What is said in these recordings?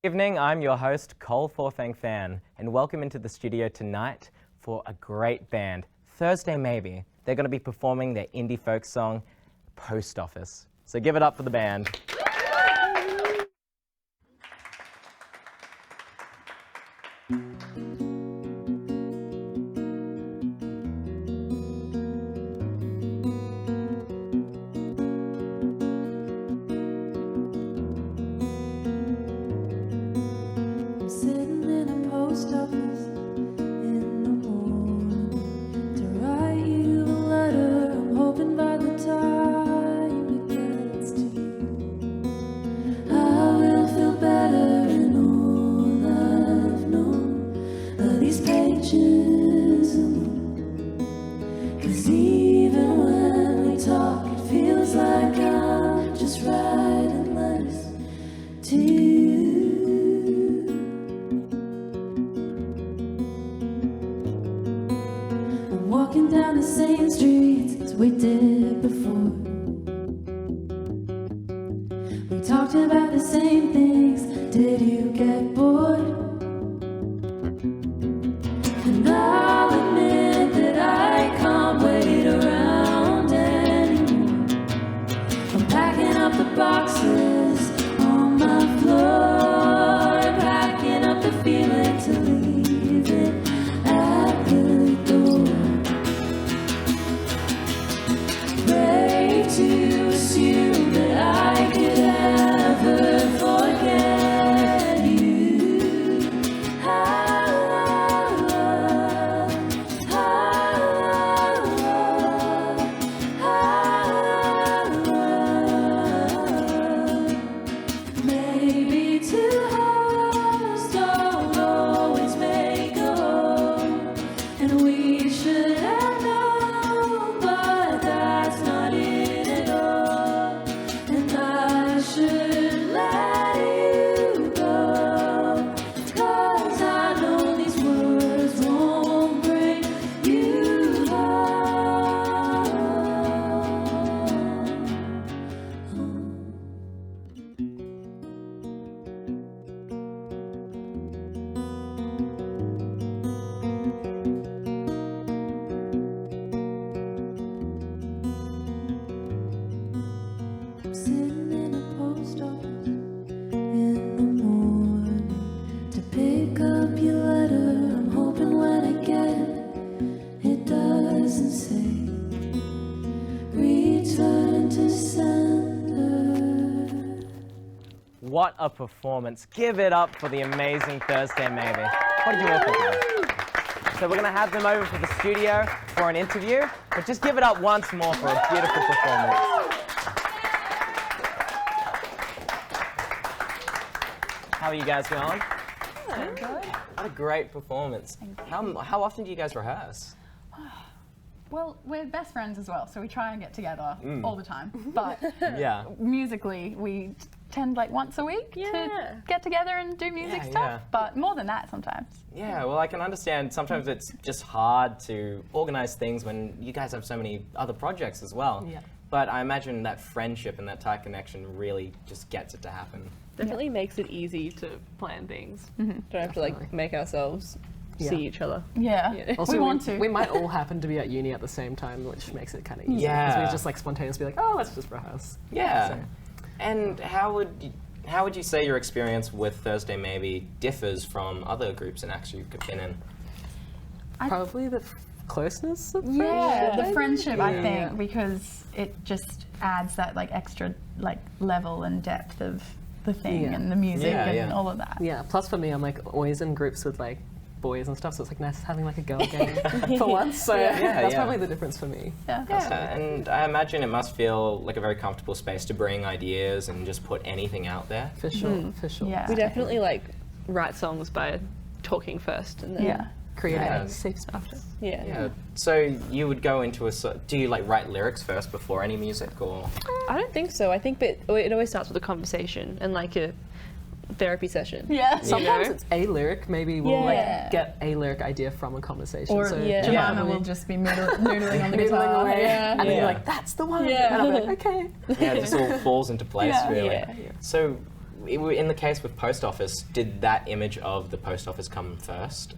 Evening, I'm your host, Cole Forfang Fan, and welcome into the studio tonight for a great band, Thursday Maybe. They're going to be performing their indie folk song, Post Office. So give it up for the band. Walking down the same streets as we did before. We talked about the same things. Did you get bored? And I'll admit that I can't wait around anymore. I'm packing up the boxes on my floor, packing up the feeling to leave it at the door. To assume that I could ever forget you. Maybe two hearts don't always make a home, and we should have known, but that's not it. Should let you go, 'cause I know these words won't bring you home. I'm sitting in a post office in the morning to pick up your letter. I'm hoping when I get it, it doesn't say return to sender. What a performance. Give it up for the amazing Thursday Maybe. What did you all think of it? So we're going to have them over to the studio for an interview, but just give it up once more for a beautiful performance. How are you guys going? Good. What a great performance. How often do you guys rehearse? Well, we're best friends as well, so we try and get together all the time. But Yeah. musically, we tend like once a week to get together and do music Yeah, stuff. yeah. But more than that sometimes. Yeah, well, I can understand sometimes it's just hard to organize things when you guys have so many other projects as well. Yeah. But I imagine that friendship and that tight connection really just gets it to happen. Definitely makes it easy to plan things. Don't have to like make ourselves see each other. Yeah, Also, we want to. We might all happen to be at uni at the same time, which makes it kind of easy. Yeah. Because we just like spontaneously be like, oh, let's just rehearse. Yeah. So- And how would you say your experience with Thursday Maybe differs from other groups and acts you've been in? Probably the closeness of Yeah, friendship. the friendship, I Yeah. think, because it just adds that like extra like level and depth of the thing Yeah. and the music Yeah, and yeah. all of that. Yeah, plus for me, I'm like always in groups with like boys and stuff, so it's like nice having like a girl gang for once. So Yeah, that's yeah. probably the difference for me. Yeah. And I imagine it must feel like a very comfortable space to bring ideas and just put anything out there. For sure, for sure. Yeah. We definitely like write songs by talking first and then Yeah. Create Yeah. a safe space. Yeah. So you would go into do you like write lyrics first before any music, or? I don't think so. I think that it always starts with a conversation and like a therapy session. Yeah. Sometimes know? it's a lyric. Maybe we'll Yeah. like get a lyric idea from a conversation. Or so Jemima yeah. will just be noodling on the Noodling guitar. away, Yeah. and then Yeah. you're like, "That's the one." Yeah. And I'm like, "Okay." Yeah, it just all falls into place, Yeah. really. Yeah. So, in the case with post office, did that image of the post office come first?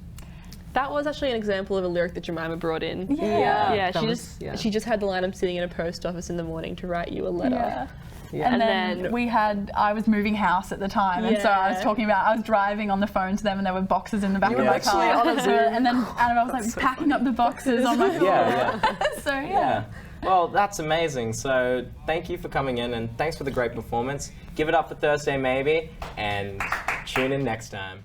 That was actually an example of a lyric that Jemima brought in. Yeah. Yeah, That she was- just yeah. she just had the line, "I'm sitting in a post office in the morning to write you a letter." Yeah. Yeah. And And then I was moving house at the time, and so I was Yeah. talking about, I was driving on the phone to them, and there were boxes in the back You of were my actually car. on a Zoom? And then Annabelle was like packing up the boxes on my floor. Yeah, So Yeah. Well, that's amazing. So thank you for coming in, and thanks for the great performance. Give it up for Thursday Maybe, and tune in next time.